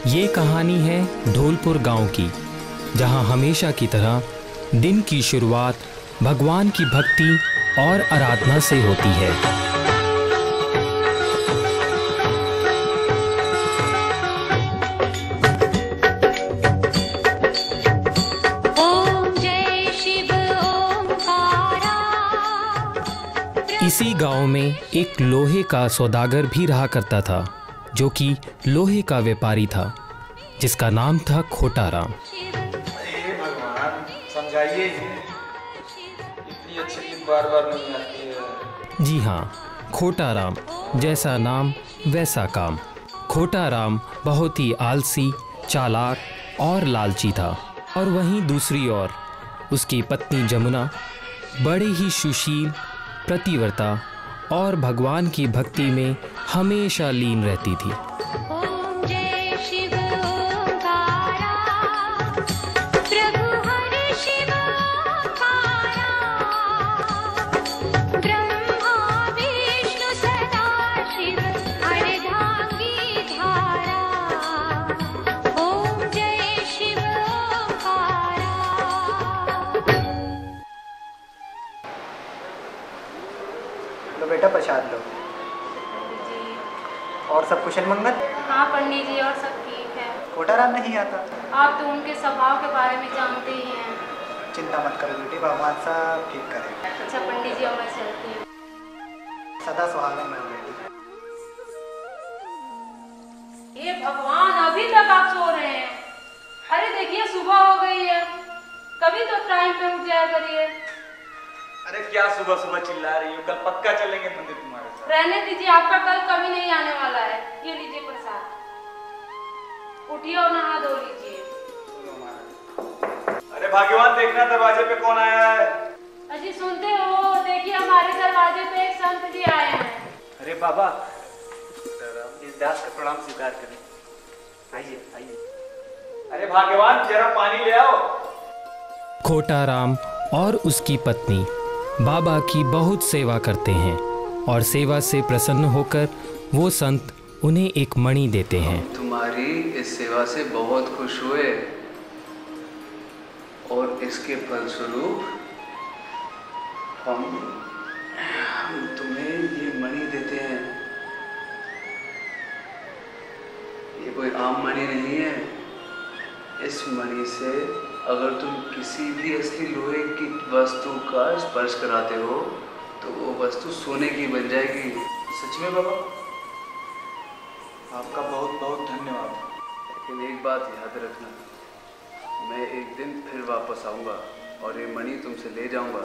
ये कहानी है ढोलपुर गांव की, जहां हमेशा की तरह दिन की शुरुआत भगवान की भक्ति और आराधना से होती है। इसी गांव में एक लोहे का सौदागर भी रहा करता था, जो कि लोहे का व्यापारी था, जिसका नाम था खोटाराम। भगवान समझाइए, इतनी अच्छी चीज बार बार नहीं आती है। जी हाँ, खोटाराम, जैसा नाम वैसा काम। खोटाराम बहुत ही आलसी, चालाक और लालची था। और वहीं दूसरी ओर उसकी पत्नी जमुना बड़े ही सुशील, प्रतिव्रता और भगवान की भक्ति में हमेशा लीन रहती थी। लो बेटा प्रसाद लो। और सब कुशल मंगल? हाँ पंडित जी, और सब ठीक है। खोटाराम नहीं आता? आप तो उनके स्वभाव के बारे में जानते ही हैं। चिंता मत करो बेटी, भगवान सब ठीक करे। अच्छा पंडित जी, अब मैं चलती हूँ। सदा सुहागन रहो बेटी। ये भगवान, अभी तक आप सो रहे हैं? अरे देखिए सुबह हो गई है, कभी तो टाइम पे उठ जाया करिए। अरे क्या सुबह सुबह चिल्ला रही हो? कल पक्का चलेंगे मंदिर तुम्हारे साथ। रहने दीजिए, आपका कल कभी नहीं आने वाला है। ये लीजिए प्रसाद, उठिए और नहा धो लीजिए। अरे भाग्यवान, देखना दरवाजे पे कौन आया है। अजी सुनते हो? देखिए हमारे दरवाजे पे एक संत जी आए हैं। अरे बाबा, इस दास का प्रणाम स्वीकार करें। आइए आइए। अरे भाग्यवान, जरा पानी ले आओ। खोटाराम और उसकी पत्नी बाबा की बहुत सेवा करते हैं और सेवा से प्रसन्न होकर वो संत उन्हें एक मणि देते हैं। तुम्हारी इस सेवा से बहुत खुश हुए और इसके फलस्वरूप हम तुम्हें ये मणि देते हैं। ये कोई आम मणि नहीं है। इस मणि से अगर तुम किसी भी असली लोहे की वस्तु का स्पर्श कराते हो तो वो वस्तु सोने की बन जाएगी। सच में बाबा? आपका बहुत बहुत धन्यवाद। लेकिन एक बात याद रखना, मैं एक दिन फिर वापस आऊँगा और ये मणि तुमसे ले जाऊँगा।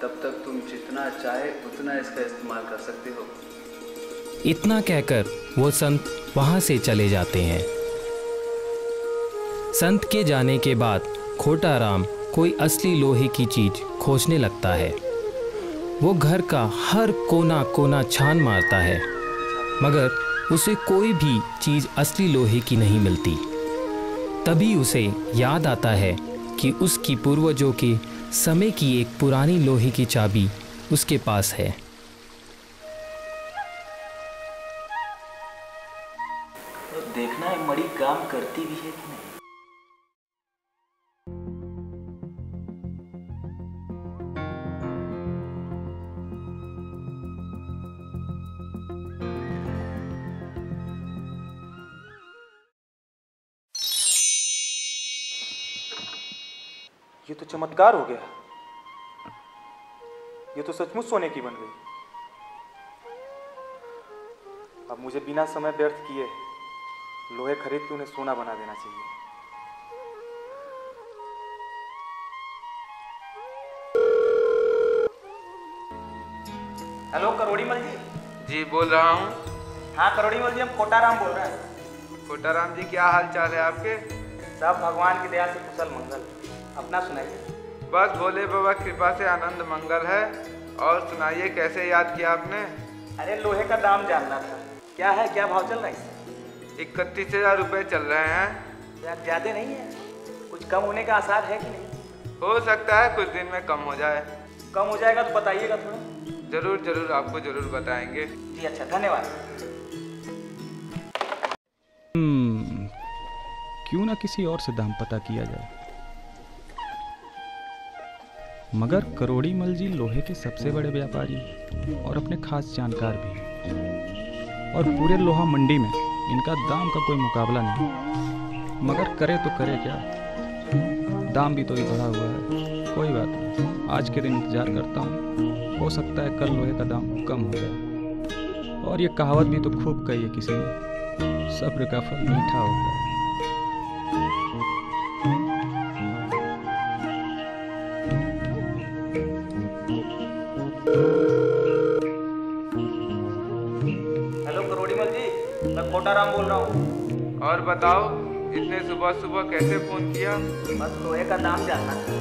तब तक तुम जितना चाहे उतना इसका इस्तेमाल कर सकते हो। इतना कहकर वो संत वहाँ से चले जाते हैं। संत के जाने के बाद खोटाराम कोई असली लोहे की चीज खोजने लगता है। वो घर का हर कोना कोना छान मारता है, मगर उसे कोई भी चीज असली लोहे की नहीं मिलती। तभी उसे याद आता है कि उसकी पूर्वजों के समय की एक पुरानी लोहे की चाबी उसके पास है। तो देखना है मणि काम करती भी है कि नहीं। ये तो चमत्कार हो गया। ये तो सचमुच सोने की बन गई। अब मुझे बिना समय व्यर्थ किए लोहे खरीद के उन्हें सोना बना देना चाहिए। हेलो करोड़ीमल जी। जी बोल रहा हूँ। हाँ करोड़ीमल जी, हम खोटाराम बोल रहे हैं। खोटाराम जी, क्या हाल चाल है आपके? सब भगवान की दया से कुशल मंगल। अपना सुनाइए। बस भोले बाबा कृपा से आनंद मंगल है। और सुनाइए, कैसे याद किया आपने? अरे लोहे का दाम जानना था। क्या है, क्या भाव चल रहा है? 31,000 रुपये चल रहे हैं। यार ज़्यादा नहीं है? कुछ कम होने का आसार है कि नहीं? हो सकता है कुछ दिन में कम हो जाए। कम हो जाएगा तो बताइएगा थोड़ा। जरूर जरूर, आपको जरूर बताएंगे। जी अच्छा, धन्यवाद। क्यों ना किसी और से दाम पता किया जाए। मगर करोड़ी मल जी लोहे के सबसे बड़े व्यापारी और अपने खास जानकार भी, और पूरे लोहा मंडी में इनका दाम का कोई मुकाबला नहीं। मगर करे तो करे क्या, दाम भी तो ही बढ़ा हुआ है। कोई बात नहीं, आज के दिन इंतजार करता हूँ, हो सकता है कल लोहे का दाम कम हो जाए। और ये कहावत भी तो खूब कही है किसी ने, सब्र का फल मीठा होता है। हेलो करोड़ीमल जी, मैं खोटाराम बोल रहा हूँ। और बताओ, इतने सुबह सुबह कैसे फोन किया? बस लोहे का दाम जानना था।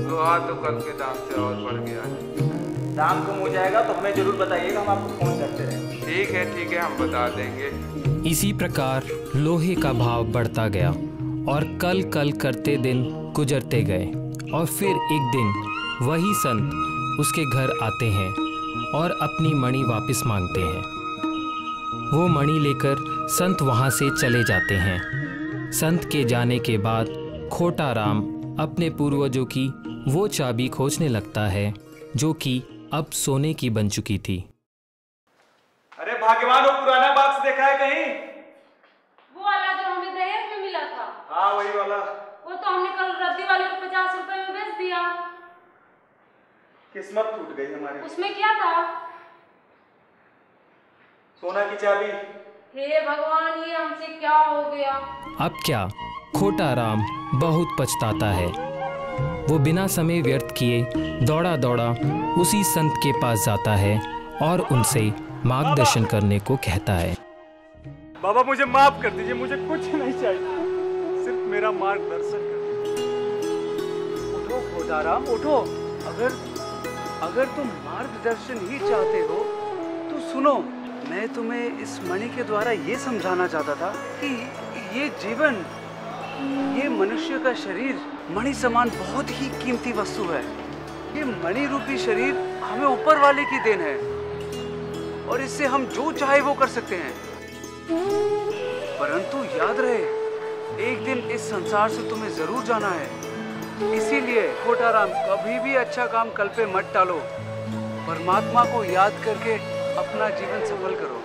लोहा तो कल के दाम से और बढ़ गया है। दाम कम हो जाएगा तो हमें जरूर बताइएगा, हम आपको फोन करते रहेंगे। ठीक है, हम बता देंगे। इसी प्रकार लोहे का भाव बढ़ता गया और कल कल करते दिन गुजरते गए। और फिर एक दिन वही संत उसके घर आते हैं और अपनी मणि वापस मांगते हैं। वो मणि लेकर संत वहाँ से चले जाते हैं। संत के जाने के बाद खोटाराम अपने पूर्वजों की वो चाबी खोजने लगता है जो कि अब सोने की बन चुकी थी। अरे भाग्यवान, वो पुराना बॉक्स देखा है कहीं? वो वाला जो हमें दहेज में मिला था। हाँ वही वाला। वो तो हमने कल रद्दी वाले को 50 रुपए में बेच दिया। किस्मत टूट गई हमारी। उसमें क्या था? सोना की चाबी। हे भगवान, ये हमसे क्या हो गया? अब क्या, खोटाराम बहुत पछताता है। वो बिना समय व्यर्थ किए दौड़ा दौड़ा उसी संत के पास जाता है और उनसे मार्गदर्शन करने को कहता है। बाबा मुझे माफ कर दीजिए, मुझे कुछ नहीं चाहिए, सिर्फ मेरा मार्गदर्शन कर दीजिए। उठो खोटाराम, उठो। अगर तुम मार्गदर्शन ही चाहते हो तो सुनो, मैं तुम्हें इस मणि के द्वारा ये समझाना चाहता था कि ये जीवन, ये मनुष्य का शरीर मणि समान बहुत ही कीमती वस्तु है। ये मणि रूपी शरीर हमें ऊपर वाले की देन है और इससे हम जो चाहे वो कर सकते हैं। परंतु याद रहे, एक दिन इस संसार से तुम्हें जरूर जाना है। इसीलिए खोटाराम, कभी भी अच्छा काम कल पे मत टालो। परमात्मा को याद करके अपना जीवन सफल करो।